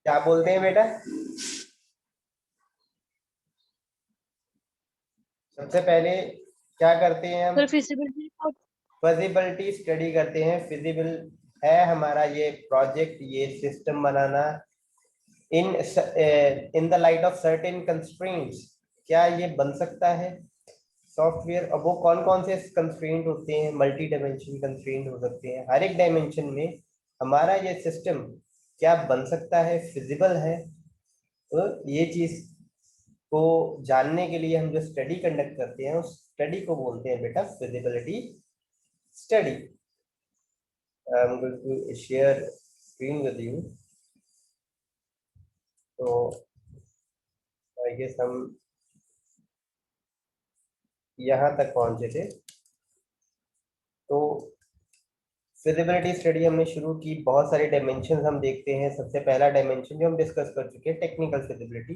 क्या बोलते हैं बेटा? सबसे पहले क्या करते हैं हम? सर फिजिबिलिटी फिजिबिलिटी स्टडी करते हैं। फिजिबल है हमारा ये प्रोजेक्ट, ये system banana in in the light of certain constraints. क्या ये बन सकता है सॉफ्टवेयर? अब वो कौन कौन से कंस्ट्रेंट होते हैं? मल्टी डायमेंशन कंस्ट्रेंट हो सकते हैं। हर एक डायमेंशन में हमारा ये सिस्टम क्या बन सकता है, फिजिबल है? तो ये चीज को जानने के लिए हम जो स्टडी कंडक्ट करते हैं उस स्टडी को बोलते हैं बेटा feasibility study. I am going to share screen with you. तो आई गेस हम यहाँ तक पहुंचे थे। तो फिजिबिलिटी स्टडी हमने शुरू की, बहुत सारे डायमेंशन हम देखते हैं। सबसे पहला डायमेंशन जो हम डिस्कस कर चुके हैं, टेक्निकल फिजिबिलिटी।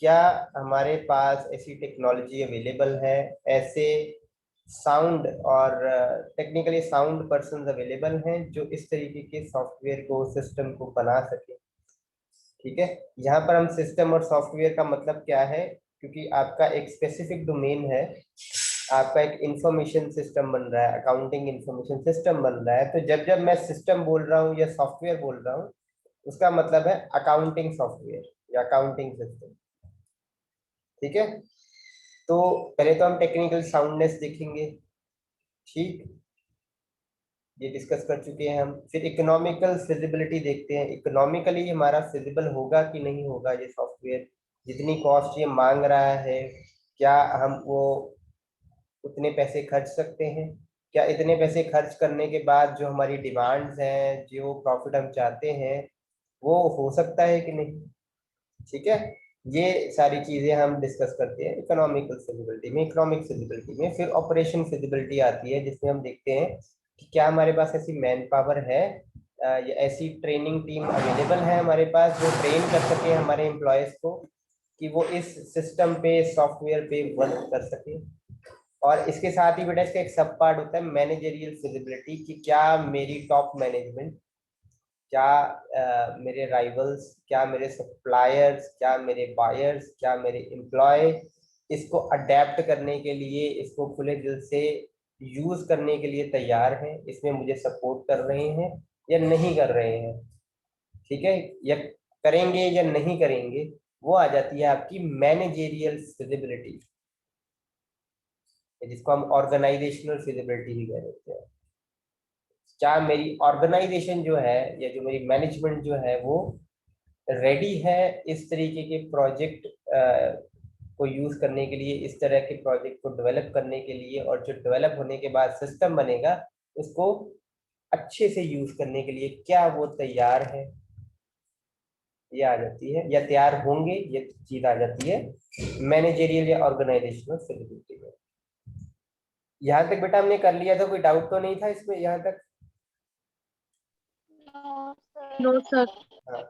क्या हमारे पास ऐसी टेक्नोलॉजी अवेलेबल है, ऐसे साउंड और टेक्निकली साउंड पर्सन अवेलेबल हैं जो इस तरीके के सॉफ्टवेयर को, सिस्टम को बना सके? ठीक है, यहाँ पर हम सिस्टम और सॉफ्टवेयर का मतलब क्या है, क्योंकि आपका एक स्पेसिफिक डोमेन है, आपका एक इंफॉर्मेशन सिस्टम बन रहा है, अकाउंटिंग इंफॉर्मेशन सिस्टम बन रहा है। तो जब जब मैं सिस्टम बोल रहा हूँ या सॉफ्टवेयर बोल रहा हूँ, उसका मतलब है अकाउंटिंग सॉफ्टवेयर या अकाउंटिंग सिस्टम। ठीक है, तो पहले तो हम टेक्निकल साउंडनेस देखेंगे। ठीक, ये डिस्कस कर चुके हैं हम। फिर इकोनॉमिकल फिजिबिलिटी देखते हैं, इकोनॉमिकली हमारा फिजिबल होगा कि नहीं होगा ये सॉफ्टवेयर। जितनी कॉस्ट ये मांग रहा है, क्या हम वो उतने पैसे खर्च सकते हैं? क्या इतने पैसे खर्च करने के बाद जो हमारी डिमांड्स हैं, जो प्रॉफिट हम चाहते हैं, वो हो सकता है कि नहीं? ठीक है, ये सारी चीजें हम डिस्कस करते हैं इकोनॉमिकल फिजिबिलिटी में। इकोनॉमिक फिजिबिलिटी में फिर ऑपरेशन फिजिबिलिटी आती है, जिसमें हम देखते हैं कि क्या हमारे पास ऐसी मैन पावर है या ऐसी ट्रेनिंग टीम अवेलेबल है हमारे पास जो ट्रेन कर सके हमारे एम्प्लॉयज को कि वो इस सिस्टम पे, सॉफ्टवेयर पे वर्क कर सके। और इसके साथ ही बेटा इसका एक सब पार्ट होता है मैनेजरियल फिजिबिलिटी, कि क्या मेरी टॉप मैनेजमेंट, क्या मेरे राइवल्स, क्या मेरे सप्लायर्स, क्या मेरे बायर्स, क्या मेरे एम्प्लॉय इसको अडेप्ट करने के लिए, इसको खुले दिल से यूज करने के लिए तैयार हैं, इसमें मुझे सपोर्ट कर रहे हैं या नहीं कर रहे हैं? ठीक है, या करेंगे या नहीं करेंगे, वो आ जाती है आपकी मैनेजेरियल फिजिबिलिटी, जिसको हम ऑर्गेनाइजेशनल फिजिबिलिटी ही कह देते हैं। क्या मेरी ऑर्गेनाइजेशन जो है या जो मेरी मैनेजमेंट जो है वो रेडी है इस तरीके के प्रोजेक्ट को यूज करने के लिए, इस तरह के प्रोजेक्ट को डेवलप करने के लिए, और जो डेवलप होने के बाद सिस्टम बनेगा उसको अच्छे से यूज करने के लिए क्या वो तैयार है? ये आ जाती है, या तैयार होंगे, ये चीज आ जाती है मैनेजेरियल या ऑर्गेनाइजेशनल फिजिबिलिटी में। यहाँ तक बेटा हमने कर लिया था, कोई डाउट तो नहीं था इसमें यहाँ तक? No sir. हाँ,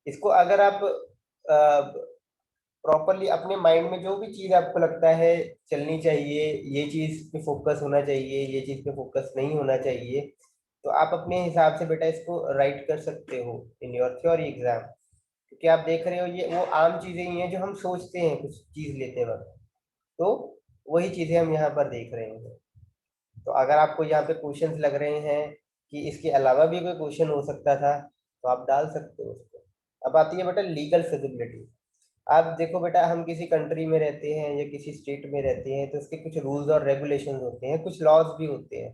इसको अगर आप प्रॉपरली अपने माइंड में जो भी चीज आपको लगता है चलनी चाहिए, ये चीज पे फोकस होना चाहिए, ये चीज पे फोकस नहीं होना चाहिए, तो आप अपने हिसाब से बेटा इसको राइट कर सकते हो इन योर थ्योरी एग्जाम। क्योंकि आप देख रहे हो ये वो आम चीजें ही हैं जो हम सोचते हैं कुछ चीज लेते वक्त, तो वही चीजें हम यहाँ पर देख रहे हैं। तो अगर आपको यहाँ पे क्वेश्चंस लग रहे हैं कि इसके अलावा भी कोई क्वेश्चन हो सकता था, तो आप डाल सकते हो उसको। अब आती है बेटा लीगल फिजिबिलिटी। आप देखो बेटा, हम किसी कंट्री में रहते हैं या किसी स्टेट में रहते हैं, तो उसके कुछ रूल्स और रेगुलेशंस होते हैं, कुछ लॉज भी होते हैं।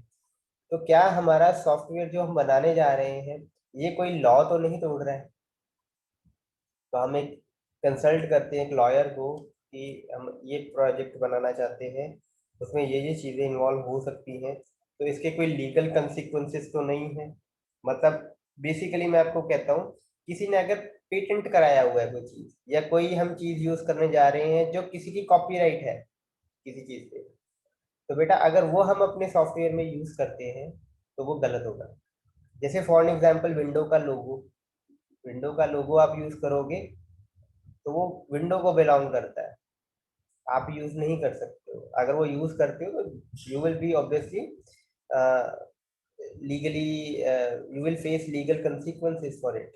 तो क्या हमारा सॉफ्टवेयर जो हम बनाने जा रहे हैं ये कोई लॉ तो नहीं तोड़ रहा है? तो हम एक कंसल्ट करते हैं एक लॉयर को कि हम ये प्रोजेक्ट बनाना चाहते हैं, उसमें ये चीज़ें इन्वॉल्व हो सकती हैं, तो इसके कोई लीगल कंसिक्वेंसेस तो नहीं है? मतलब बेसिकली मैं आपको कहता हूँ, किसी ने अगर पेटेंट कराया हुआ है कोई चीज़, या कोई हम चीज़ यूज़ करने जा रहे हैं जो किसी की कॉपीराइट है किसी चीज़ पे, तो बेटा अगर वो हम अपने सॉफ्टवेयर में यूज़ करते हैं तो वो गलत होगा। जैसे फॉर एग्जाम्पल विंडो का लोगो आप यूज़ करोगे तो वो विंडो को बिलोंग करता है, आप यूज नहीं कर सकते हो। अगर वो यूज करते हो तो you will be obviously legally, you will face legal consequences for it.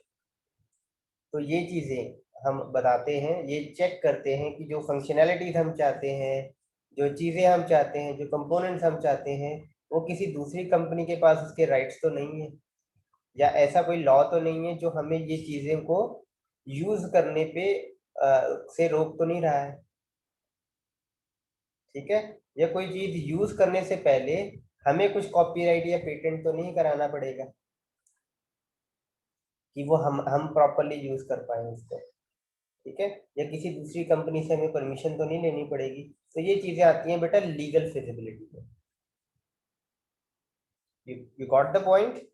तो ये चीजें हम बताते हैं, ये चेक करते हैं कि जो फंक्शनैलिटीज हम चाहते हैं, जो चीजें हम चाहते हैं, जो कंपोनेंट्स हम चाहते हैं, वो किसी दूसरी कंपनी के पास उसके राइट्स तो नहीं है, या ऐसा कोई लॉ तो नहीं है जो हमें ये चीजें को यूज करने पे से रोक तो नहीं रहा है। ठीक है, या कोई चीज यूज करने से पहले हमें कुछ कॉपीराइट या पेटेंट तो नहीं कराना पड़ेगा कि वो हम प्रॉपरली यूज कर पाए उसको। ठीक है, या किसी दूसरी कंपनी से हमें परमिशन तो नहीं लेनी पड़ेगी। तो ये चीजें आती हैं बेटा लीगल फिजिबिलिटी में। You got the point?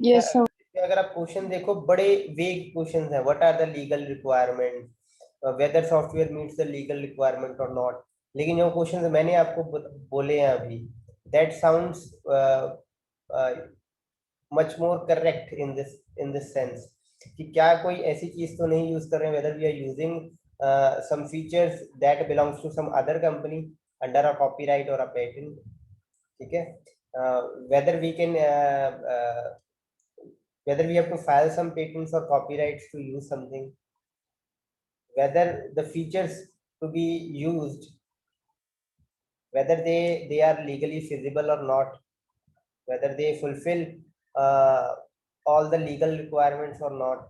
Yes, sir. अगर आप क्वेश्चन देखो, बड़े वेग क्वेश्चन है। What are the legal requirement, whether software meets the legal requirement और नॉट। लेकिन जो क्वेश्चन मैंने आपको बोले हैं अभी, that sounds much more correct in this sense कि क्या कोई ऐसी चीज तो नहीं यूज कर रहे हैं, whether we are using some features that belongs to some other company under a copyright or a patent. ठीक है, whether we can whether we have to file some patents or copyrights to use something, whether the features to be used, whether they are legally feasible or not, whether they fulfill uh, all the legal requirements or not,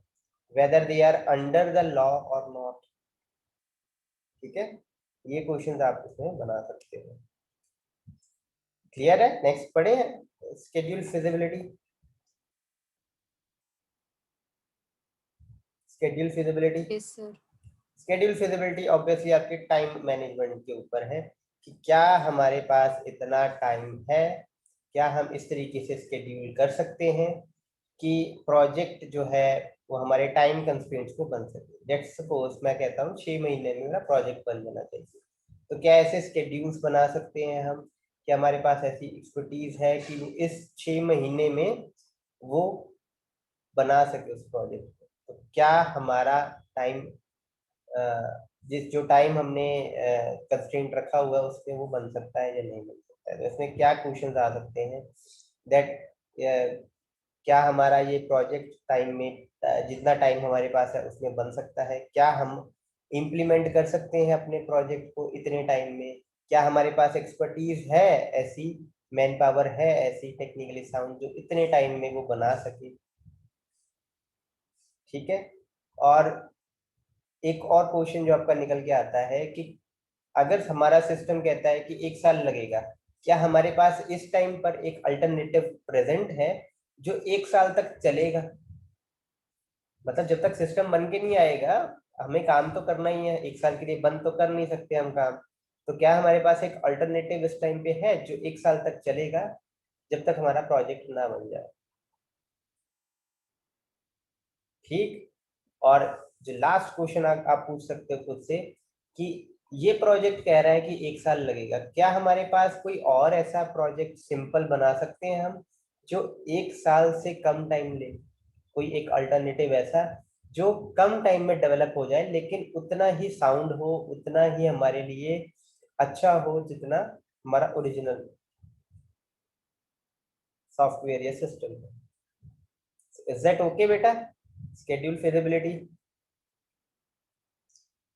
whether they are under the law or not. ठीक है, ये question आप इसमें बना सकते हो। Clear है? Next पढ़े schedule feasibility. Schedule feasibility, Yes, sir. Schedule feasibility obviously आपके टाइम मैनेजमेंट के ऊपर है कि क्या हमारे पास इतना टाइम है, क्या हम इस तरीके से स्केड्यूल कर सकते हैं कि प्रोजेक्ट जो है वो हमारे टाइम कंस्ट्रेंट्स को बन सके। लेट्स सपोज मैं कहता हूँ 6 महीने में मेरा प्रोजेक्ट बन जाना चाहिए, तो क्या ऐसे स्केड्यूल्स बना सकते हैं हम? क्या हमारे पास ऐसी एक्सपर्टीज है कि इस 6 महीने में वो बना सके उस प्रोजेक्ट को? तो क्या हमारा टाइम, जिस जो टाइम हमने कंस्ट्रेंट रखा हुआ है उसमें वो बन सकता है या नहीं बन सकता है? तो इसमें क्या क्वेश्चंस आ सकते हैं दैट क्या हमारा ये प्रोजेक्ट टाइम में जितना टाइम हमारे पास है उसमें बन सकता है? क्या हम इम्प्लीमेंट कर सकते हैं अपने प्रोजेक्ट को इतने टाइम में? क्या हमारे पास एक्सपर्टीज है ऐसी, मैन पावर है ऐसी टेक्निकली साउंड जो इतने टाइम में वो बना सके? ठीक है, और एक और क्वेश्चन जो आपका निकल के आता है कि अगर हमारा सिस्टम कहता है कि 1 साल लगेगा, क्या हमारे पास इस टाइम पर एक अल्टरनेटिव प्रेजेंट है जो 1 साल तक चलेगा? मतलब जब तक सिस्टम बन के नहीं आएगा हमें काम तो करना ही है, 1 साल के लिए बंद तो कर नहीं सकते हम काम। तो क्या हमारे पास एक अल्टरनेटिव इस टाइम पे है जो 1 साल तक चलेगा जब तक हमारा प्रोजेक्ट ना बन जाए? ठीक, और जो लास्ट क्वेश्चन आप पूछ सकते हो खुद से कि ये प्रोजेक्ट कह रहा है कि 1 साल लगेगा, क्या हमारे पास कोई और ऐसा प्रोजेक्ट सिंपल बना सकते हैं हम जो 1 साल से कम टाइम ले? कोई एक अल्टरनेटिव ऐसा जो कम टाइम में डेवलप हो जाए लेकिन उतना ही साउंड हो, उतना ही हमारे लिए अच्छा हो जितना हमारा ओरिजिनल सॉफ्टवेयर या सिस्टम है। इज दैट ओके बेटा? स्केड्यूल फिजिबिलिटी,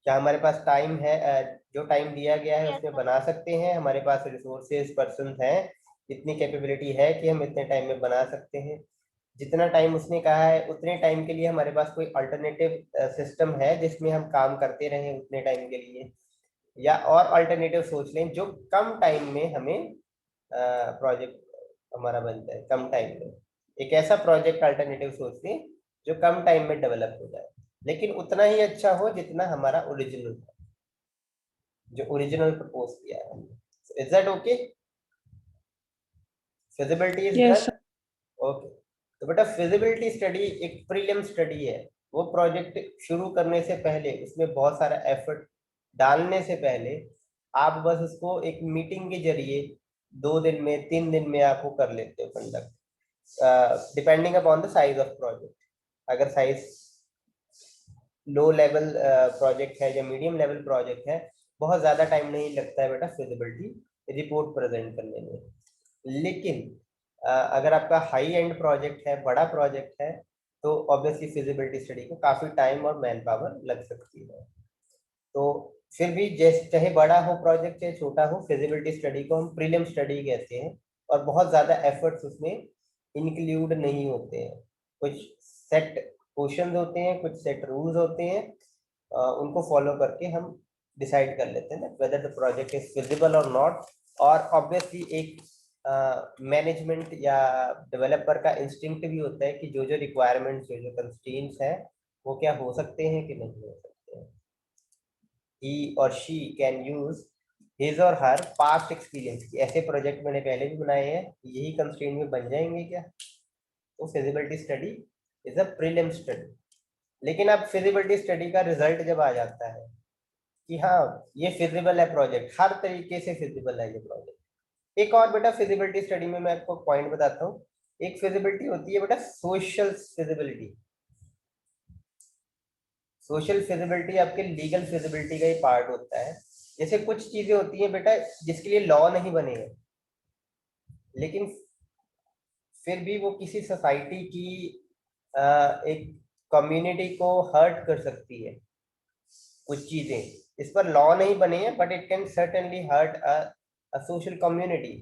क्या हमारे पास टाइम है, जो टाइम दिया गया है उसमें बना सकते हैं? हमारे पास रिसोर्सेज पर्सन हैं, इतनी कैपेबिलिटी है कि हम इतने टाइम में बना सकते हैं? जितना टाइम उसने कहा है उतने टाइम के लिए हमारे पास कोई अल्टरनेटिव सिस्टम है जिसमें हम काम करते रहें उतने टाइम के लिए? या और अल्टरनेटिव सोच लें जो कम टाइम में हमें प्रोजेक्ट हमारा बन जाए, कम टाइम में एक ऐसा प्रोजेक्ट अल्टरनेटिव सोच लें जो कम टाइम में डेवलप हो जाए लेकिन उतना ही अच्छा हो जितना हमारा ओरिजिनल, जो ओरिजिनल प्रपोज किया है। Is that okay? Feasibility is Yes, done. sir. Okay, तो बेटा फिजिबिलिटी स्टडी एक प्रीलिम स्टडी है। वो प्रोजेक्ट शुरू करने से पहले, उसमें बहुत सारा एफर्ट डालने से पहले आप बस उसको एक मीटिंग के जरिए 2 दिन में 3 दिन में आप वो कर लेते हो conduct, depending upon the size of project. अगर साइज लो लेवल प्रोजेक्ट है या मीडियम लेवल प्रोजेक्ट है, बहुत ज़्यादा टाइम नहीं लगता है बेटा फिजिबिलिटी रिपोर्ट प्रेजेंट करने में। लेकिन अगर आपका हाई एंड प्रोजेक्ट है, बड़ा प्रोजेक्ट है, तो ऑब्वियसली फिजिबिलिटी स्टडी को काफी टाइम और मैन पावर लग सकती है। तो फिर भी जैसे चाहे बड़ा हो प्रोजेक्ट चाहे छोटा हो, फिजिबिलिटी स्टडी को हम प्रीलिम स्टडी कहते हैं, और बहुत ज्यादा एफर्ट्स उसमें इंक्लूड नहीं होते हैं। कुछ सेट क्वेश्चन होते हैं, कुछ सेट रूल्स होते हैं, उनको फॉलो करके हम डिसाइड कर लेते हैं whether the project is feasible और नॉट। और ऑब्वियसली एक मैनेजमेंट या डेवलपर का इंस्टिंक्ट भी होता है कि जो जो रिक्वायरमेंट्स, जो जो कंस्ट्रेंट्स हैं, वो क्या हो सकते हैं कि नहीं हो सकते हैं। he or she can use his or her past experience की ऐसे प्रोजेक्ट मैंने पहले भी बनाए हैं, यही कंस्ट्रेंट में बन जाएंगे क्या? तो feasibility study is a prelim study. लेकिन अब फिजिबिलिटी स्टडी का रिजल्ट जब आ जाता है कि हाँ ये फिजिबल है प्रोजेक्ट, हर तरीके से फिजिबल है ये प्रोजेक्ट। एक और बेटा फिजिबिलिटी स्टडी में मैं आपको पॉइंट बताता हूँ। एक फिजिबिलिटी होती है बेटा सोशल फिजिबिलिटी। सोशल फिजिबिलिटी आपके लीगल फिजिबिलिटी का ही पार्ट होता है। जैसे कुछ चीजें होती हैं बेटा जिसके लिए लॉ नहीं बने हैं, लेकिन फिर भी वो किसी सोसाइटी की एक कम्युनिटी को हर्ट कर सकती है। कुछ चीजें इस पर लॉ नहीं बने हैं, but it can certainly hurt a social community.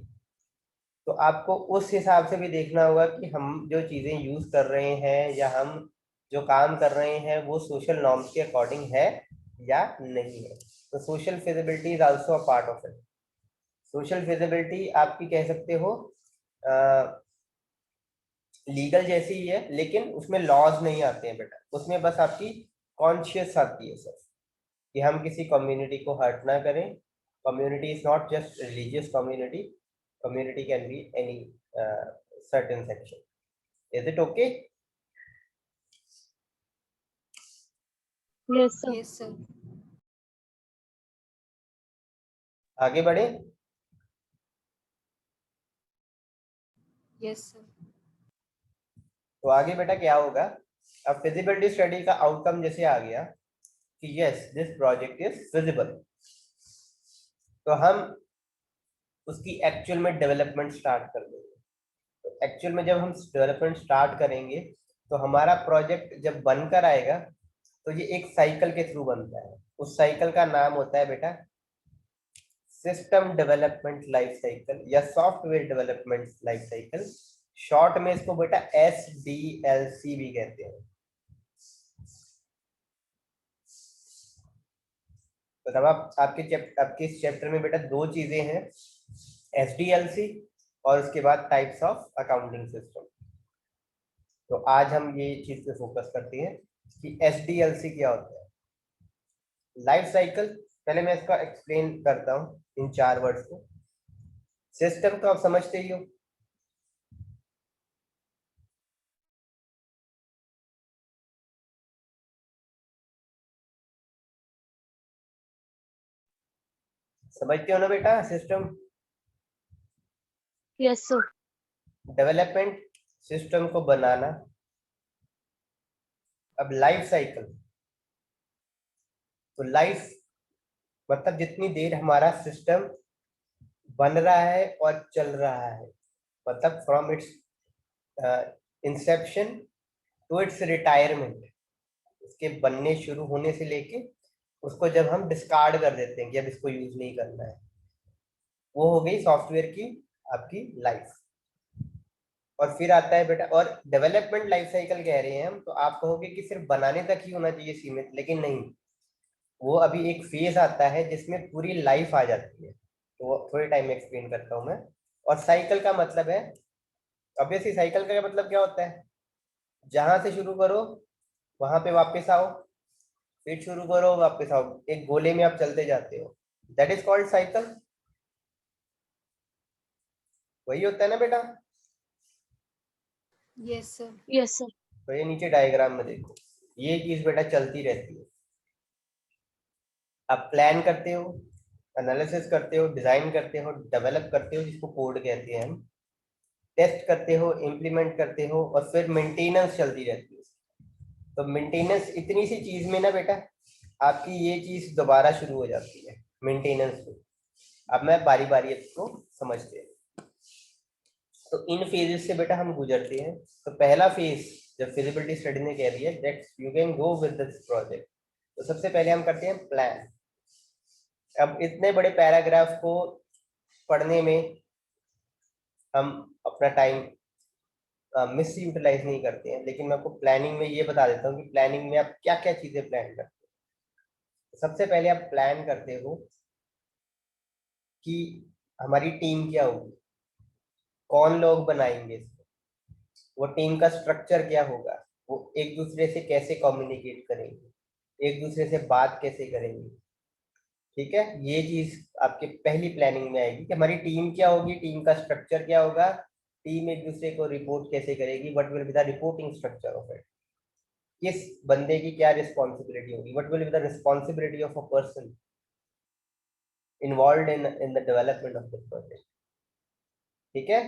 तो आपको उस हिसाब से भी देखना होगा कि हम जो चीजें यूज कर रहे हैं या हम जो काम कर रहे हैं वो सोशल नॉर्म्स के अकॉर्डिंग है या नहीं है। तो social feasibility is also a part of it. Social feasibility आपकी कह सकते हो लीगल जैसी ही है, लेकिन उसमें लॉज नहीं आते हैं बेटा, उसमें बस आपकी कॉन्शियस आती है सर, कि हम किसी कम्युनिटी को हर्ट ना करें। Community is not just religious community, community can be any certain section. Is it okay? Yes, sir. Yes, sir. आगे बढ़े। Yes, sir. तो आगे बेटा क्या होगा, अब फिजिबिलिटी स्टडी का आउटकम जैसे आ गया कि yes this project is feasible, तो हम उसकी एक्चुअल में डेवलपमेंट स्टार्ट कर देंगे। तो एक्चुअल में जब हम डेवलपमेंट स्टार्ट करेंगे तो हमारा प्रोजेक्ट जब बनकर आएगा तो ये एक साइकिल के थ्रू बनता है। उस साइकिल का नाम होता है बेटा सिस्टम डेवलपमेंट लाइफ साइकिल या software development life cycle. Short में इसको बेटा SDLC भी कहते हैं। तो तब आपके इस चैप्टर में बेटा दो चीजें हैं, SDLC और उसके बाद टाइप्स ऑफ अकाउंटिंग सिस्टम। तो आज हम ये चीज पे फोकस करते हैं कि SDLC क्या होता है। लाइफ साइकिल, पहले मैं इसका एक्सप्लेन करता हूँ इन 4 वर्ड्स को। सिस्टम तो आप समझते ही हो, समझते हो ना बेटा system? Yes, sir. Development, system को बनाना। अब लाइफ साइकिल, तो लाइफ मतलब जितनी देर हमारा सिस्टम बन रहा है और चल रहा है, मतलब from its inception to its retirement, उसके बनने शुरू होने से लेके उसको जब हम डिस्कार्ड कर देते हैं कि अब इसको यूज नहीं करना है, वो हो गई सॉफ्टवेयर की आपकी लाइफ। और फिर आता है बेटा, और डेवलपमेंट लाइफ साइकिल कह रहे हैं हम, तो आप कहोगे कि सिर्फ बनाने तक ही होना चाहिए सीमित, लेकिन नहीं, वो अभी एक फेज आता है जिसमें पूरी लाइफ आ जाती है। तो वो थोड़े टाइम में एक्सप्लेन करता हूँ मैं। और साइकिल का मतलब है, ऑब्वियसली साइकिल का मतलब क्या होता है, जहां से शुरू करो वहां पे वापस आओ, फिर शुरू करो वापस आओ, एक गोले में आप चलते जाते हो, दैट इज कॉल्ड साइकिल। वही होता है ना बेटा? Yes, sir. Yes, sir. तो ये नीचे डायग्राम में देखो, ये चीज बेटा चलती रहती है। आप प्लान करते हो, एनालिसिस करते हो, डिजाइन करते हो, डेवलप करते हो जिसको कोड कहते हैं हम, टेस्ट करते हो, इम्प्लीमेंट करते हो, और फिर मेंटेनेंस चलती रहती है। तो मेंटेनेंस इतनी सी चीज में ना बेटा आपकी ये चीज दोबारा शुरू हो जाती है मेंटेनेंस में। अब मैं बारी बारी इसको समझते हैं। तो इन फेजेस से बेटा हम गुजरते हैं। तो पहला फेज जब फिजिबिलिटी स्टडी ने कह दिया that you can go with this project, तो सबसे पहले हम करते हैं प्लान। अब इतने बड़े पैराग्राफ को पढ़ने में हम अपना टाइम मिस यूटिलाइज नहीं करते हैं, लेकिन मैं आपको प्लानिंग में ये बता देता हूँ कि प्लानिंग में आप क्या क्या चीजें प्लान करते हैं। सबसे पहले आप प्लान करते हो कि हमारी टीम क्या होगी, कौन लोग बनाएंगे इसको, वो टीम का स्ट्रक्चर क्या होगा, वो एक दूसरे से कैसे कम्युनिकेट करेंगे, एक दूसरे से बात कैसे करेंगे। ठीक है, ये चीज आपके पहली प्लानिंग में आएगी कि हमारी टीम क्या होगी, टीम का स्ट्रक्चर क्या होगा, टीम एक दूसरे को रिपोर्ट कैसे करेगी, what will be the reporting structure of it, किस बंदे की क्या रिस्पॉन्सिबिलिटी होगी, what will be the responsibility of a person involve in the development of the project. ठीक है,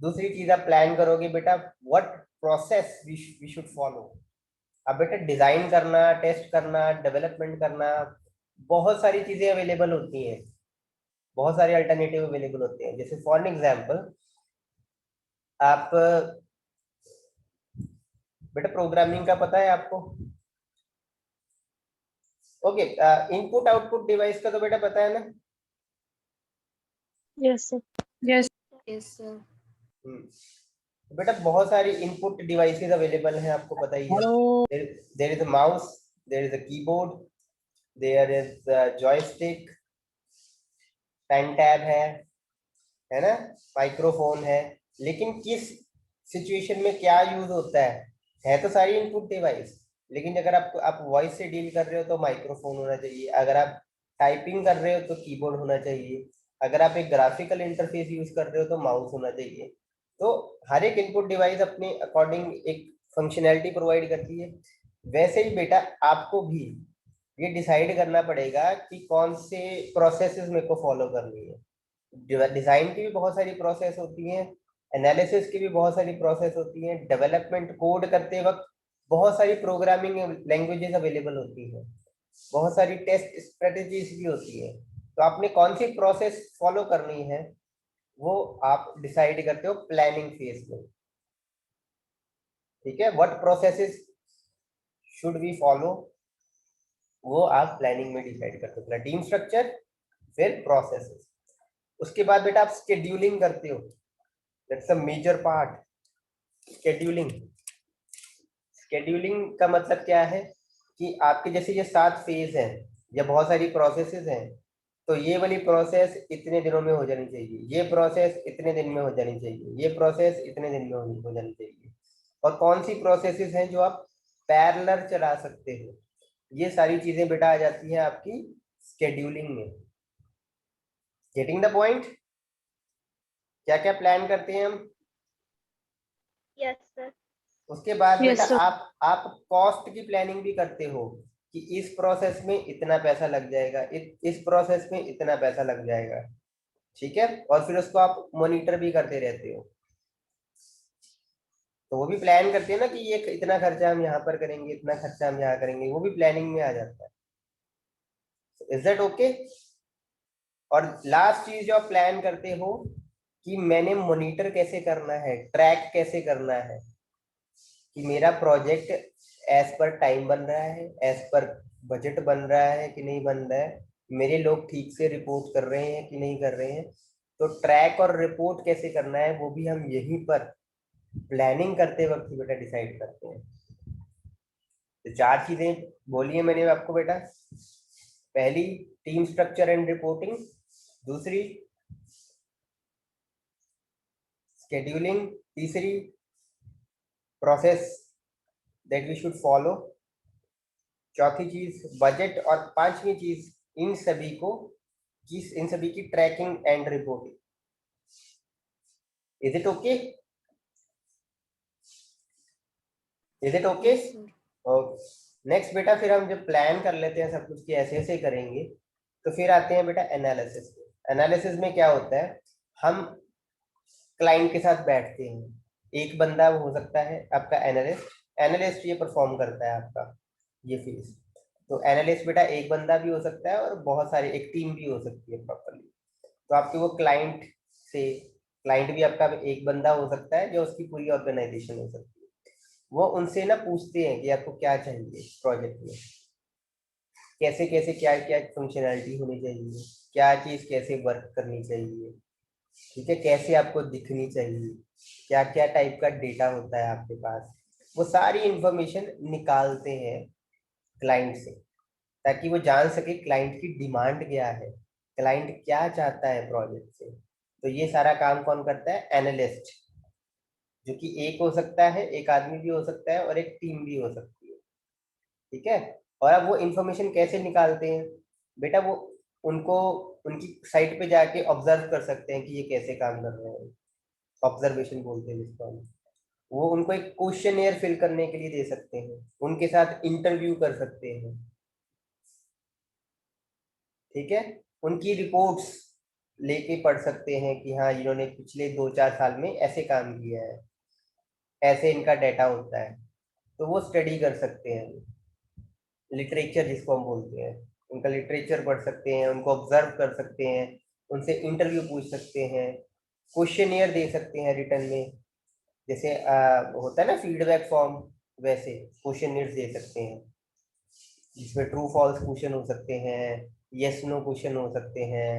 दूसरी चीज आप प्लान करोगे बेटा what process we should follow. अब बेटा डिजाइन करना, टेस्ट करना, डेवलपमेंट करना, बहुत सारी चीजें अवेलेबल होती हैं, बहुत सारे अल्टरनेटिव अवेलेबल होते हैं। जैसे फॉर एग्जांपल आप बेटा प्रोग्रामिंग का पता है आपको? ओके, इनपुट आउटपुट डिवाइस का तो बेटा पता है ना? Yes sir. Yes yes sir. तो बेटा बहुत सारी इनपुट डिवाइसेस अवेलेबल हैं, आपको पता ही है। There is a mouse, there is a keyboard, there is a joystick, pen tab है ना, माइक्रोफोन है। लेकिन किस सिचुएशन में क्या यूज होता है तो सारी इनपुट डिवाइस। लेकिन अगर आप वॉइस से डील कर रहे हो तो माइक्रोफोन होना चाहिए, अगर आप टाइपिंग कर रहे हो तो कीबोर्ड होना चाहिए, अगर आप एक ग्राफिकल इंटरफेस यूज कर रहे हो तो माउस होना चाहिए। तो हर एक इनपुट डिवाइस अपने अकॉर्डिंग एक फंक्शनैलिटी प्रोवाइड करती है। वैसे ही बेटा आपको भी ये डिसाइड करना पड़ेगा कि कौन से प्रोसेसेस मेरे को फॉलो करनी है। डिजाइन की भी बहुत सारी प्रोसेस होती हैं, एनालिसिस की भी बहुत सारी प्रोसेस होती हैं, डेवलपमेंट कोड करते वक्त बहुत सारी प्रोग्रामिंग लैंग्वेजेस अवेलेबल होती हैं, बहुत सारी टेस्ट स्ट्रेटेजीज भी होती है। तो आपने कौन सी प्रोसेस फॉलो करनी है वो आप डिसाइड करते हो प्लानिंग फेज में। ठीक है, what processes should we follow वो आप प्लानिंग में डिसाइड करते हो, टीम स्ट्रक्चर फिर प्रोसेसेस। उसके बाद बेटा आप स्केड्यूलिंग करते हो, that's a major part. Scheduling, scheduling का मतलब क्या है कि आपके जैसे ये 7 फेज हैं या बहुत सारी प्रोसेसेस हैं, तो ये वाली प्रोसेस इतने दिनों में हो जानी चाहिए, ये प्रोसेस इतने दिन में हो जानी चाहिए, ये प्रोसेस इतने दिन में हो जानी चाहिए। और कौन सी प्रोसेसेस हैं जो आप पैरेलल चला सकते हो, ये सारी चीजें बेटा आ जाती हैं आपकी स्केड्यूलिंग में। Getting the point? क्या क्या प्लान करते हैं हम? Yes sir. उसके बाद Yes, बेटा sir. आप कॉस्ट की प्लानिंग भी करते हो कि इस प्रोसेस में इतना पैसा लग जाएगा, इस प्रोसेस में इतना पैसा लग जाएगा। ठीक है, और फिर उसको आप मॉनिटर भी करते रहते हो। तो वो भी प्लान करते हैं ना कि ये इतना खर्चा हम यहाँ पर करेंगे, इतना खर्चा हम यहाँ करेंगे, वो भी प्लानिंग में आ जाता है। Is that okay? और लास्ट चीज जो आप प्लान करते हो कि मैंने मॉनिटर कैसे करना है, ट्रैक कैसे करना है कि मेरा प्रोजेक्ट एज पर टाइम बन रहा है, एज पर बजट बन रहा है कि नहीं बन रहा है, मेरे लोग ठीक से रिपोर्ट कर रहे हैं कि नहीं कर रहे हैं। तो ट्रैक और रिपोर्ट कैसे करना है वो भी हम यहीं पर प्लानिंग करते वक्त ही बेटा डिसाइड करते हैं। तो 4 चीजें बोलिए मैंने आपको बेटा। पहली टीम स्ट्रक्चर एंड रिपोर्टिंग, दूसरी स्केड्यूलिंग, तीसरी process that we should follow, चौथी चीज बजट, और 5वीं चीज इन सभी को इन सभी की tracking and reporting. Is it okay? Is it okay? Yes, sir. Okay, next बेटा फिर हम जब प्लान कर लेते हैं सब कुछ कि ऐसे ऐसे करेंगे, तो फिर आते हैं बेटा एनालिसिस। एनालिसिस में क्या होता है, हम क्लाइंट के साथ बैठते हैं। एक बंदा हो सकता है आपका एनालिस्ट, एनालिस्ट ये परफॉर्म करता है आपका ये फेज। तो एनालिस्ट बेटा एक बंदा भी हो सकता है और बहुत सारी एक टीम भी हो सकती है प्रॉपरली। तो आपके वो क्लाइंट से, क्लाइंट भी आपका एक बंदा हो सकता है जो उसकी पूरी ऑर्गेनाइजेशन हो सकती है, वो उनसे ना पूछते हैं कि आपको क्या चाहिए प्रोजेक्ट में, कैसे कैसे क्या क्या फंक्शनैलिटी होनी चाहिए, क्या चीज कैसे वर्क करनी चाहिए, ठीक है, कैसे आपको दिखनी चाहिए, क्या क्या टाइप का डेटा होता है आपके पास, वो सारी इंफॉर्मेशन निकालते हैं क्लाइंट से, ताकि वो जान सके क्लाइंट की डिमांड क्या है, क्लाइंट क्या चाहता है प्रोजेक्ट से। तो ये सारा काम कौन करता है? एनालिस्ट, जो कि एक हो सकता है, एक आदमी भी हो सकता है और एक टीम भी हो सकती है, ठीक है। और अब वो इंफॉर्मेशन कैसे निकालते हैं बेटा? वो उनको उनकी साइट पे जाके ऑब्जर्व कर सकते हैं कि ये कैसे काम कर रहे हैं, ऑब्जर्वेशन बोलते हैं जिसको हम। वो उनको एक क्वेश्चनेयर फिल करने के लिए दे सकते हैं, उनके साथ इंटरव्यू कर सकते हैं, ठीक है, उनकी रिपोर्ट्स लेके पढ़ सकते हैं कि हाँ इन्होंने पिछले 2-4 साल में ऐसे काम किया है, ऐसे इनका डाटा होता है, तो वो स्टडी कर सकते हैं, लिटरेचर जिसको हम बोलते हैं, उनका लिटरेचर पढ़ सकते हैं, उनको ऑब्जर्व कर सकते हैं, उनसे इंटरव्यू पूछ सकते हैं, क्वेश्चनियर दे सकते हैं रिटर्न में, जैसे होता है ना फीडबैक फॉर्म, वैसे क्वेश्चनियर दे सकते हैं, जिसमें ट्रू फॉल्स क्वेश्चन हो सकते हैं, यस नो क्वेश्चन हो सकते हैं,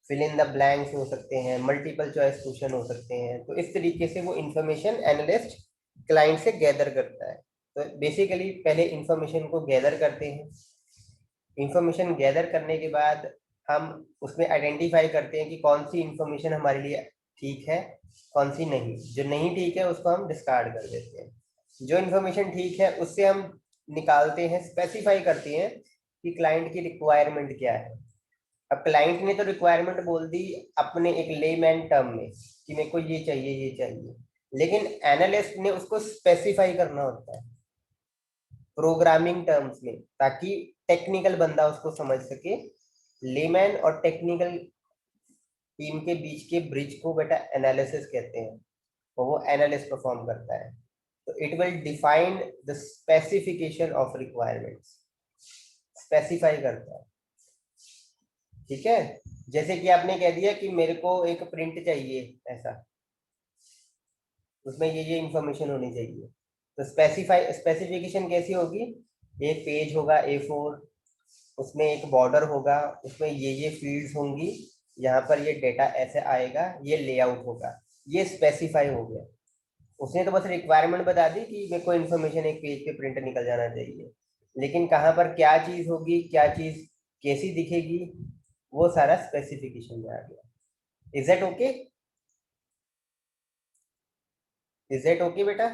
फिल इन द ब्लैंक्स हो सकते हैं, मल्टीपल चॉइस क्वेश्चन हो सकते हैं। तो इस तरीके से वो इंफॉर्मेशन एनालिस्ट क्लाइंट से गैदर करता है। तो बेसिकली पहले इंफॉर्मेशन को गैदर करते हैं, इंफॉर्मेशन गैदर करने के बाद हम उसमें आइडेंटिफाई करते हैं कि कौन सी इंफॉर्मेशन हमारे लिए ठीक है, कौन सी नहीं, जो नहीं ठीक है उसको हम डिस्कार्ड कर देते हैं, जो इंफॉर्मेशन ठीक है उससे हम निकालते हैं, स्पेसिफाई करते हैं कि क्लाइंट की रिक्वायरमेंट क्या है। अब क्लाइंट ने तो रिक्वायरमेंट बोल दी अपने एक लेमैन टर्म में कि मेरे को ये चाहिए ये चाहिए, लेकिन एनालिस्ट ने उसको स्पेसिफाई करना होता है प्रोग्रामिंग टर्म्स में, ताकि टेक्निकल बंदा उसको समझ सके। लेमैन और टेक्निकल टीम के बीच के ब्रिज को बेटा एनालिसिस कहते हैं, और वो एनालिस्ट परफॉर्म करता है। तो it will define the specification of requirements, specify करता है, ठीक है। जैसे कि आपने कह दिया कि मेरे को एक प्रिंट चाहिए ऐसा, उसमें ये इंफॉर्मेशन होनी चाहिए, तो स्पेसिफिकेशन कैसी होगी? एक पेज होगा A4, उसमें एक बॉर्डर होगा, उसमें ये फील्ड्स होंगी, यहाँ पर ये डेटा ऐसे आएगा, ये लेआउट होगा, ये स्पेसिफाई हो गया। उसने तो बस रिक्वायरमेंट बता दी कि मेरे को इन्फॉर्मेशन एक पेज पे प्रिंट निकल जाना चाहिए, लेकिन कहाँ पर क्या चीज होगी, क्या चीज कैसी दिखेगी, वो सारा स्पेसिफिकेशन में आ गया। Is that okay? Is that okay बेटा?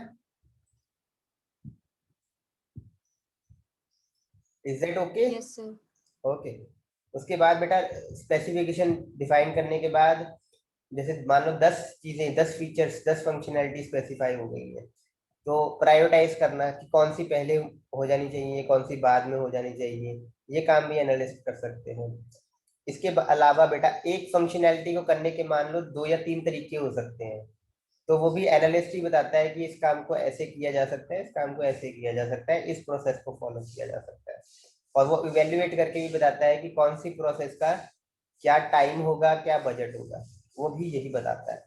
Is that okay? Yes, sir. Okay. उसके बाद बेटा स्पेसिफिकेशन डिफाइन करने के बाद, जैसे मान लो 10 चीजें, 10 फीचर्स, 10 फंक्शनैलिटी स्पेसिफाई हो गई है, तो प्रायोरिटाइज करना कि कौन सी पहले हो जानी चाहिए, कौन सी बाद में हो जानी चाहिए, ये काम भी एनालिस्ट कर सकते हैं। इसके अलावा बेटा एक फंक्शनैलिटी को करने के मान लो 2 या 3 तरीके हो सकते हैं, तो वो भी एनालिस्ट ही बताता है कि इस काम को ऐसे किया जा सकता है, इस काम को ऐसे किया जा सकता है, इस प्रोसेस को फॉलो किया जा सकता है। और वो इवेल्युएट करके भी बताता है कि कौन सी प्रोसेस का क्या टाइम होगा, क्या बजट होगा, वो भी यही बताता है।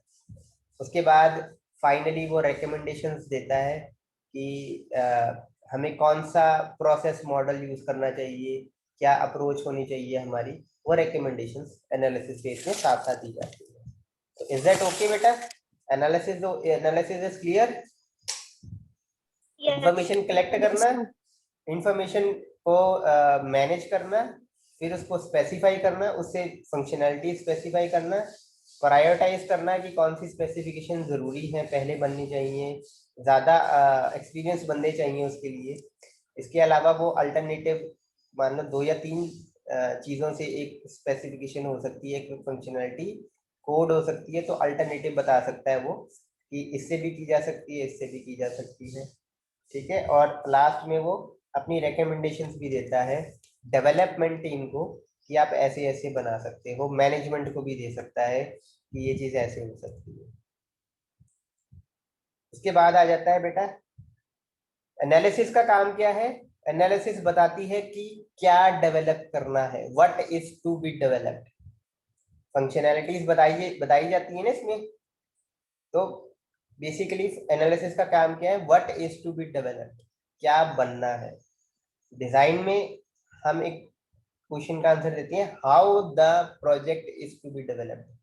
उसके बाद फाइनली वो रिकमेंडेशंस देता है कि हमें कौन सा प्रोसेस मॉडल यूज करना चाहिए, क्या अप्रोच होनी चाहिए हमारी, वो रिकमेंडेशंस एनालिसिस फेज में साथ साथ दी जाती है। तो इज दैट ओके बेटा? Analysis is clear? Yes. Information collect Yes, करना, sir. इंफॉर्मेशन को मैनेज करना, फिर उसको स्पेसिफाई करना, उससे फंक्शनैलिटी स्पेसिफाई करना, प्रायोरिटाइज करना कि कौन सी स्पेसिफिकेशन जरूरी है, पहले बननी चाहिए, ज़्यादा एक्सपीरियंस बनने चाहिए उसके लिए। इसके अलावा वो अल्टरनेटिव, मान लो 2 या 3 चीज़ों से एक स्पेसिफिकेशन हो सकती है, एक फंक्शनैलिटी कोड हो सकती है, तो अल्टरनेटिव बता सकता है वो कि इससे भी की जा सकती है, इससे भी की जा सकती है, ठीक है। और लास्ट में वो अपनी रिकमेंडेशंस भी देता है डेवलपमेंट टीम को कि आप ऐसे ऐसे बना सकते हो, मैनेजमेंट को भी दे सकता है कि ये चीज ऐसे हो सकती है। उसके बाद आ जाता है बेटा एनालिसिस का काम क्या है? एनालिसिस बताती है कि क्या डेवलप करना है, what is to be developed. Functionalities बताई जाती है ना इसमें। तो बेसिकली एनालिसिस का काम क्या है, what is to be developed, क्या बनना है। डिजाइन में हम एक क्वेश्चन का आंसर देते हैं, how the project is to be developed,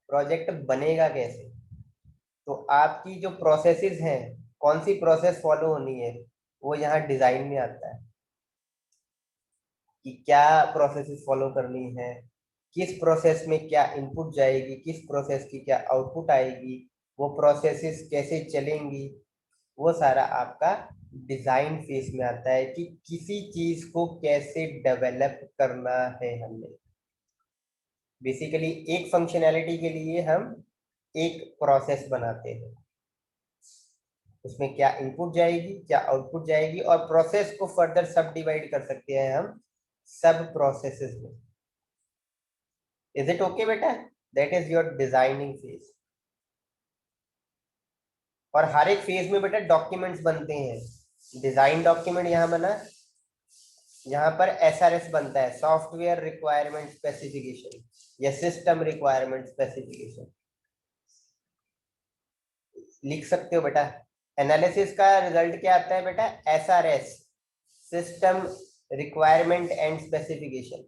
project बनेगा कैसे। तो आपकी जो प्रोसेसेस हैं, कौन सी प्रोसेस फॉलो होनी है, वो यहाँ डिजाइन में आता है कि क्या प्रोसेसेस फॉलो करनी है, किस प्रोसेस में क्या इनपुट जाएगी, किस प्रोसेस की क्या आउटपुट आएगी, वो प्रोसेसेस कैसे चलेंगी, वो सारा आपका डिजाइन फेज में आता है कि किसी चीज को कैसे डेवलप करना है हमने। बेसिकली एक फंक्शनैलिटी के लिए हम एक प्रोसेस बनाते हैं, उसमें क्या इनपुट जाएगी, क्या आउटपुट जाएगी, और प्रोसेस को फर्दर सब डिवाइड कर सकते हैं हम सब प्रोसेसेस में। इज इट ओके बेटा? That is your designing phase. और हर एक फेज में बेटा डॉक्यूमेंट्स बनते हैं। डिजाइन डॉक्यूमेंट यहाँ बना, यहाँ पर एसआरएस बनता है, सॉफ्टवेयर रिक्वायरमेंट स्पेसिफिकेशन या सिस्टम रिक्वायरमेंट स्पेसिफिकेशन लिख सकते हो बेटा। एनालिसिस का रिजल्ट क्या आता है बेटा? SRS, system requirement and specification.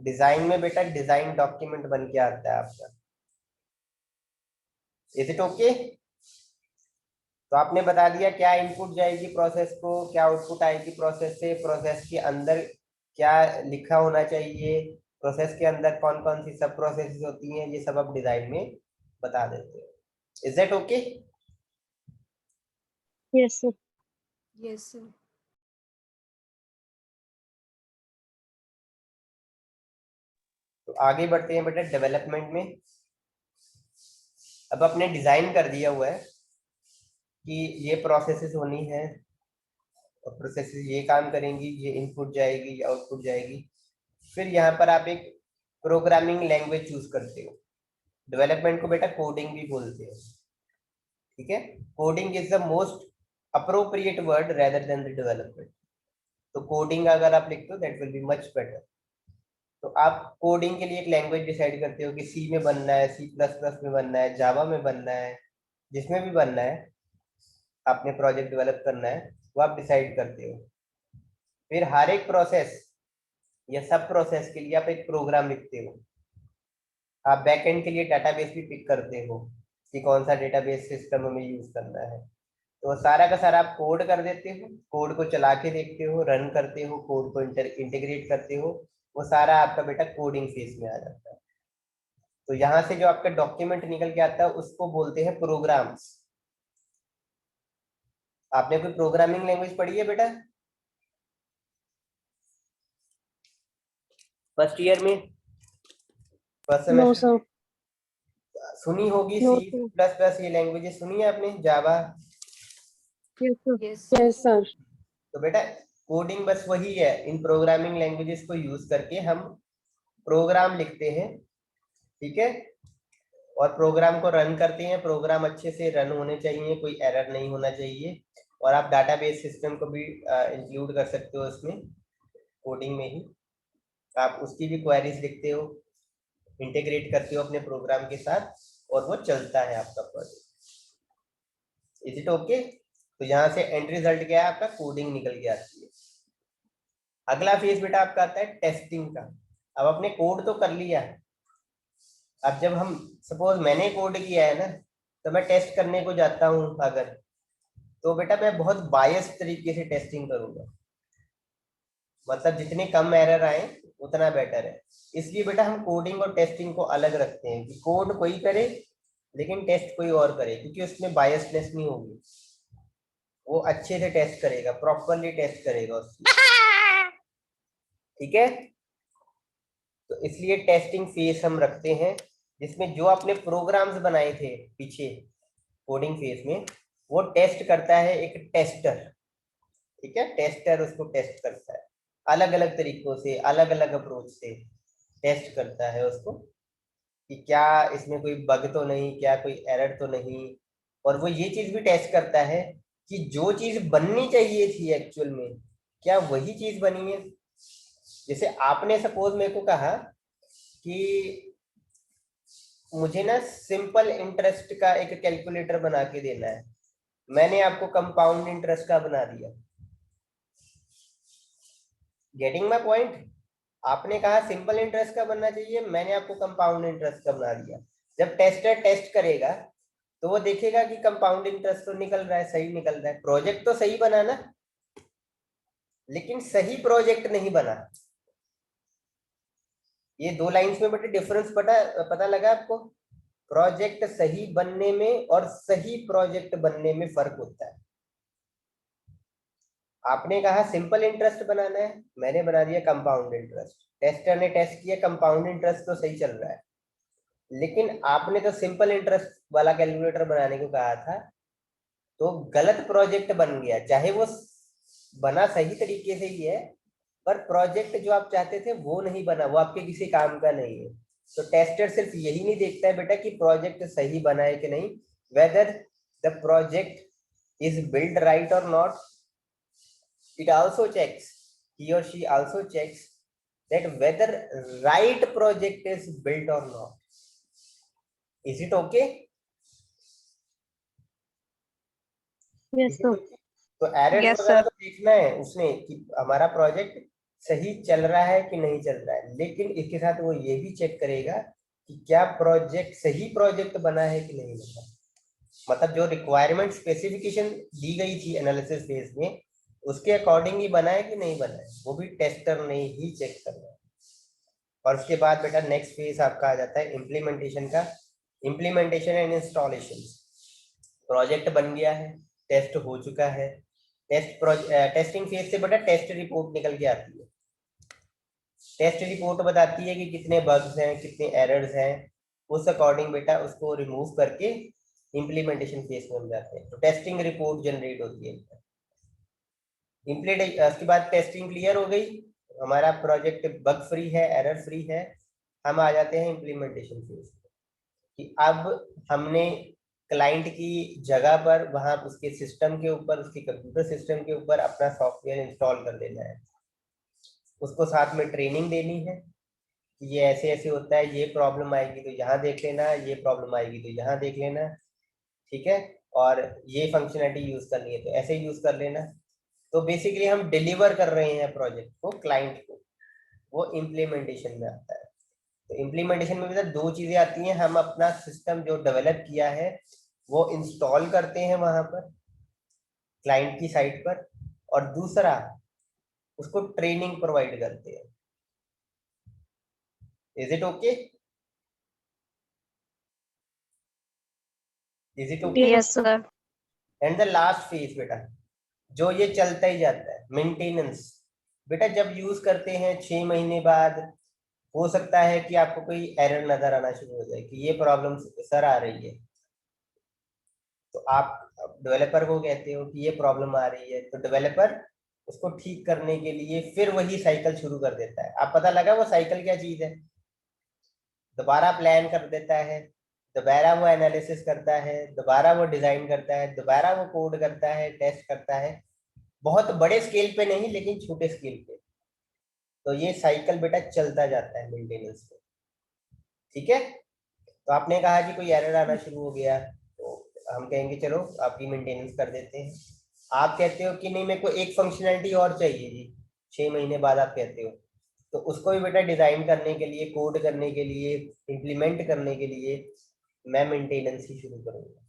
Design में बेटा डिजाइन डॉक्यूमेंट बन के आता है आपका। Is it okay? तो आपने बता दिया क्या इनपुट जाएगी प्रोसेस को, क्या आउटपुट आएगी प्रोसेस से, प्रोसेस के अंदर क्या लिखा होना चाहिए, प्रोसेस के अंदर कौन कौन सी सब प्रोसेस होती हैं, ये सब आप डिजाइन में बता देते हो। Is that okay? Yes, sir. Yes, sir. तो आगे बढ़ते हैं बेटा डेवलपमेंट में। अब आपने डिजाइन कर दिया हुआ है कि ये प्रोसेसेस होनी है और प्रोसेसेस ये काम करेंगी, ये इनपुट जाएगी, ये आउटपुट जाएगी। फिर यहाँ पर आप एक प्रोग्रामिंग लैंग्वेज चूज करते हो। डेवलपमेंट को बेटा कोडिंग भी बोलते हैं, ठीक है। Coding is the most appropriate word rather than the development. तो कोडिंग अगर आप लिखते हो that will be much better. तो आप कोडिंग के लिए एक लैंग्वेज डिसाइड करते हो कि सी में बनना है, सी प्लस प्लस में बनना है, जावा में बनना है, जिसमें भी बनना है आपने प्रोजेक्ट डेवलप करना है वो आप डिसाइड करते हो। फिर हर एक प्रोसेस या सब प्रोसेस के लिए आप एक प्रोग्राम लिखते हो। आप बैकएंड के लिए डेटाबेस भी पिक करते हो कि कौन सा डेटाबेस सिस्टम हमें यूज करना है। तो सारा का सारा आप कोड कर देते हो, कोड को चला के देखते हो, रन करते हो, कोड को इंटीग्रेट करते हो, वो सारा आपका बेटा कोडिंग फेज में आ जाता है। तो यहाँ से जो आपका डॉक्यूमेंट निकल के आता है उसको बोलते हैं प्रोग्राम्स। आपने कोई प्रोग्रामिंग लैंग्वेज पढ़ी है बेटा फर्स्ट ईयर में, फर्स्ट No, सेमेस्टर? sir. सुनी होगी, No, सी sir. प्लस प्लस ये लैंग्वेजेस सुनी है आपने, जावा। Yes, sir. Yes, sir. Yes, sir. तो बेटा कोडिंग बस वही है, इन प्रोग्रामिंग लैंग्वेजेस को यूज करके हम प्रोग्राम लिखते हैं, ठीक है। और प्रोग्राम को रन करते हैं, प्रोग्राम अच्छे से रन होने चाहिए, कोई एरर नहीं होना चाहिए। और आप डाटाबेस सिस्टम को भी इंक्लूड कर सकते हो इसमें, कोडिंग में ही आप उसकी भी क्वेरीज लिखते हो, इंटीग्रेट करते हो अपने प्रोग्राम के साथ, और वो चलता है आपका प्रोजेक्ट। Is it okay? तो यहाँ से एंड रिजल्ट क्या है आपका, कोडिंग निकल के आती है। अगला फेज बेटा आपका आता है टेस्टिंग का। अब आपने कोड तो कर लिया, अब जब हम सपोज मैंने कोड किया है ना, तो मैं टेस्ट करने को जाता हूँ अगर, तो बेटा मैं बहुत बायस तरीके से टेस्टिंग करूंगा, मतलब जितने कम एरर आए उतना बेटर है। इसलिए बेटा हम कोडिंग और टेस्टिंग को अलग रखते हैं कि कोड कोई करे लेकिन टेस्ट कोई और करे, क्योंकि उसमें बायसनेस नहीं होगी, वो अच्छे से टेस्ट करेगा, प्रॉपरली टेस्ट करेगा उसकी, ठीक है। तो इसलिए टेस्टिंग फेज हम रखते हैं जिसमें जो आपने प्रोग्राम्स बनाए थे पीछे कोडिंग फेज में, वो टेस्ट करता है एक टेस्टर, ठीक है। टेस्टर उसको टेस्ट करता है अलग अलग तरीकों से, अलग अलग अप्रोच से टेस्ट करता है उसको कि क्या इसमें कोई बग तो नहीं, क्या कोई एरर तो नहीं। और वो ये चीज भी टेस्ट करता है कि जो चीज बननी चाहिए थी एक्चुअल में, क्या वही चीज बनी है। जैसे आपने सपोज मेरे को कहा कि मुझे ना सिंपल इंटरेस्ट का एक कैलकुलेटर बना के देना है, मैंने आपको कंपाउंड इंटरेस्ट का बना दिया। Getting my point? आपने कहा सिंपल इंटरेस्ट का बनना चाहिए, मैंने आपको कंपाउंड इंटरेस्ट का बना दिया। जब टेस्टर टेस्ट करेगा तो वो देखेगा कि कंपाउंड इंटरेस्ट तो निकल रहा है, सही निकल रहा है, प्रोजेक्ट तो सही बना ना, लेकिन सही प्रोजेक्ट नहीं बना। ये दो लाइंस में बटे डिफरेंस पता लगा आपको? प्रोजेक्ट सही बनने में और सही प्रोजेक्ट बनने में फर्क होता है। आपने कहा सिंपल इंटरेस्ट बनाना है, मैंने बना दिया कंपाउंड इंटरेस्ट। टेस्टर ने टेस्ट किया, कंपाउंड इंटरेस्ट तो सही चल रहा है, लेकिन आपने तो सिंपल इंटरेस्ट वाला कैलकुलेटर बनाने को कहा था, तो गलत प्रोजेक्ट बन गया। चाहे वो बना सही तरीके से ही है, पर प्रोजेक्ट जो आप चाहते थे वो नहीं बना, वो आपके किसी काम का नहीं है। तो टेस्टर सिर्फ यही नहीं देखता है बेटा कि प्रोजेक्ट सही बना है कि नहीं, whether the project is build right और not, it also checks, he or she also checks that whether right project is built or not. Is it okay? Yes, sir. तो एरर्स Yes, वगैरह sir. तो देखना है उसने कि हमारा project सही चल रहा है कि नहीं चल रहा है, लेकिन इसके साथ वो ये भी चेक करेगा कि क्या प्रोजेक्ट सही प्रोजेक्ट बना है कि नहीं बना। मतलब जो रिक्वायरमेंट स्पेसिफिकेशन दी गई थी एनालिसिस फेज में, उसके अकॉर्डिंग ही बना है कि नहीं बना है, वो भी टेस्टर ने ही चेक करना है। और उसके बाद बेटा नेक्स्ट फेज आपका आ जाता है इम्प्लीमेंटेशन का। Implementation and installation. प्रोजेक्ट बन गया है, टेस्ट हो चुका है, टेस्टिंग फेज से बेटा टेस्ट रिपोर्ट निकल के आती है। टेस्ट रिपोर्ट बताती है कि कितने बग्स हैं, कितने एरर्स हैं, उस अकॉर्डिंग बेटा उसको रिमूव करके इम्प्लीमेंटेशन फेज में हम जाते हैं। तो टेस्टिंग रिपोर्ट जनरेट होती है। उसके बाद टेस्टिंग क्लियर हो गई, हमारा प्रोजेक्ट बग फ्री है, एरर फ्री है, हम आ जाते हैं इम्प्लीमेंटेशन फेज कि अब हमने क्लाइंट की जगह पर वहां उसके सिस्टम के ऊपर, उसके कंप्यूटर सिस्टम के ऊपर अपना सॉफ्टवेयर इंस्टॉल कर देना है। उसको साथ में ट्रेनिंग देनी है कि ये ऐसे ऐसे होता है, ये प्रॉब्लम आएगी तो यहाँ देख लेना, ये प्रॉब्लम आएगी तो यहाँ देख लेना, ठीक है, और ये फंक्शनलिटी यूज करनी है तो ऐसे यूज कर लेना। तो बेसिकली हम डिलीवर कर रहे हैं प्रोजेक्ट को क्लाइंट को, वो इम्प्लीमेंटेशन में आता है। तो इम्प्लीमेंटेशन में भी दो चीजें आती हैं, हम अपना सिस्टम जो डेवलप किया है वो इंस्टॉल करते हैं वहां पर क्लाइंट की साइट पर, और दूसरा उसको ट्रेनिंग प्रोवाइड करते हैं। Is it okay? Is it okay? Yes, sir. And the last phase बेटा, जो ये चलता ही जाता है, मेंटेनेंस। बेटा जब यूज करते हैं 6 महीने बाद हो सकता है कि आपको कोई एरर नजर आना शुरू हो जाए कि ये प्रॉब्लम सर आ रही है, तो आप डेवलपर को कहते हो कि ये प्रॉब्लम आ रही है, तो डेवलपर उसको ठीक करने के लिए फिर वही साइकिल शुरू कर देता है। आप पता लगा वो साइकिल क्या चीज है? दोबारा प्लान कर देता है, दोबारा वो एनालिसिस करता है, दोबारा वो डिजाइन करता है, दोबारा वो कोड करता है, टेस्ट करता है। बहुत बड़े स्केल पे नहीं, लेकिन छोटे स्केल पे। तो ये साइकिल बेटा चलता जाता है मेंटेनेंस पे, ठीक है। तो आपने कहा कि कोई एरर आना शुरू हो गया, तो हम कहेंगे चलो आपकी मेंटेनेंस कर देते हैं। आप कहते हो कि नहीं मेरे को एक फंक्शनैलिटी और चाहिए जी, 6 महीने बाद आप कहते हो, तो उसको भी बेटा डिजाइन करने के लिए, कोड करने के लिए, इम्प्लीमेंट करने के लिए मैं मेंटेनेंस ही शुरू करूंगा।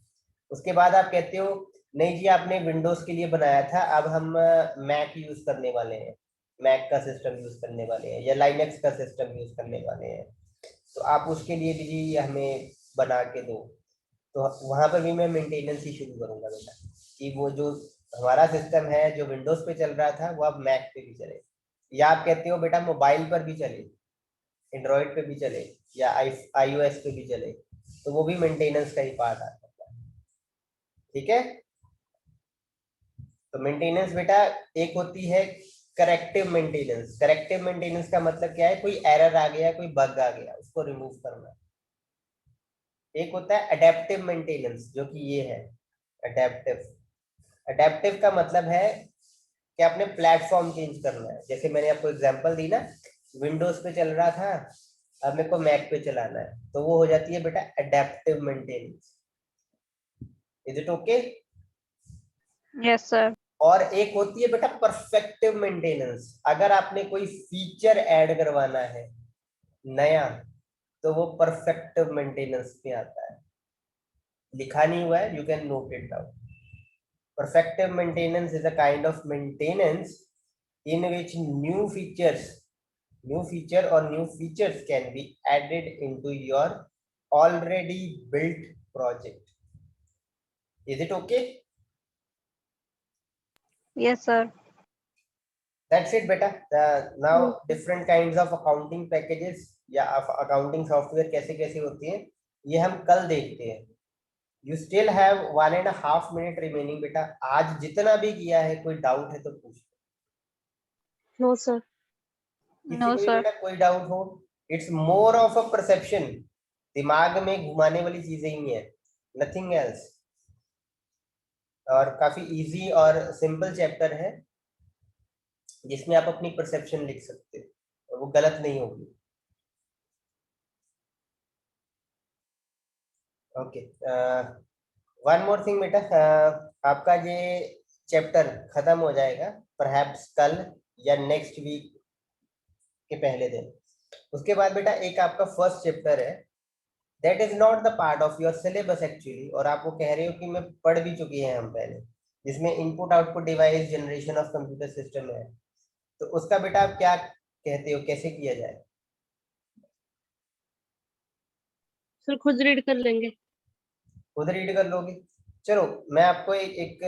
उसके बाद आप कहते हो नहीं जी आपने विंडोज के लिए बनाया था, अब हम मैक यूज करने वाले हैं, मैक का सिस्टम यूज करने वाले हैं, या लाइनक्स का सिस्टम यूज करने वाले हैं, तो आप उसके लिए भी जी हमें बना के दो। तो वहां पर भी मैं मेंटेनेंस ही शुरू करूंगा बेटा कि वो जो हमारा सिस्टम है जो विंडोज पे चल रहा था वो अब मैक पे भी चले, या आप कहते हो बेटा मोबाइल पर भी चले, एंड्रॉइड पे भी चले, या iOS पे भी चले, तो वो भी मेंटेनेंस का ही पार्ट आ सकता है, ठीक है। तो मेंटेनेंस बेटा एक होती है करेक्टिव मेंटेनेंस। करेक्टिव मेंटेनेंस का मतलब क्या है? कोई एरर आ गया, कोई बग आ गया, उसको रिमूव करना। एक होता है अडेप्टिव मेंटेनेंस, जो कि ये है अडेप्टिव। अडेप्टिव का मतलब है कि आपने प्लेटफॉर्म चेंज करना है। जैसे मैंने आपको एग्जांपल दी ना, विंडोज पे चल रहा था अब मेरे को मैक पे चलाना है, तो वो हो जाती है बेटा adaptive maintenance. Is it okay? Yes, sir. और एक होती है बेटा परफेक्टिव मेंटेनेंस। अगर आपने कोई फीचर ऐड करवाना है नया, तो वो परफेक्टिव मेंटेनेंस में आता है। लिखा नहीं हुआ है, you can note it down. Perfective maintenance is a kind of maintenance in which new feature or new features can be added into your already built project. Is it okay? Yes, sir. That's it beta. Now different kinds of accounting packages या accounting software कैसे कैसे होती है, ये हम कल देखते हैं। You still have 1.5 minute remaining बेटा। आज जितना भी किया है, कोई डाउट है तो पूछ। No, sir. किसी No, को भी sir. बेटा कोई डाउट हो, it's more of a perception, दिमाग में घुमाने वाली चीजें ही है, नथिंग एल्स। और काफी इजी और सिंपल चैप्टर है, जिसमें आप अपनी परसेप्शन लिख सकते हो और वो गलत नहीं होगी। ओके, वन मोर थिंग बेटा, आपका ये चैप्टर खत्म हो जाएगा परहैप्स कल या नेक्स्ट वीक के पहले दिन। उसके बाद बेटा एक आपका फर्स्ट चैप्टर है, that is not the part of your syllabus actually, और आप वो कह रहे हो कि मैं पढ़ भी चुकी है हम पहले, जिसमें input output device generation of computer system है। तो उसका बेटा आप क्या कहते हो, कैसे किया जाए? सर खुद रीड कर लेंगे। खुद रीड कर लोगे? चलो मैं आपको एक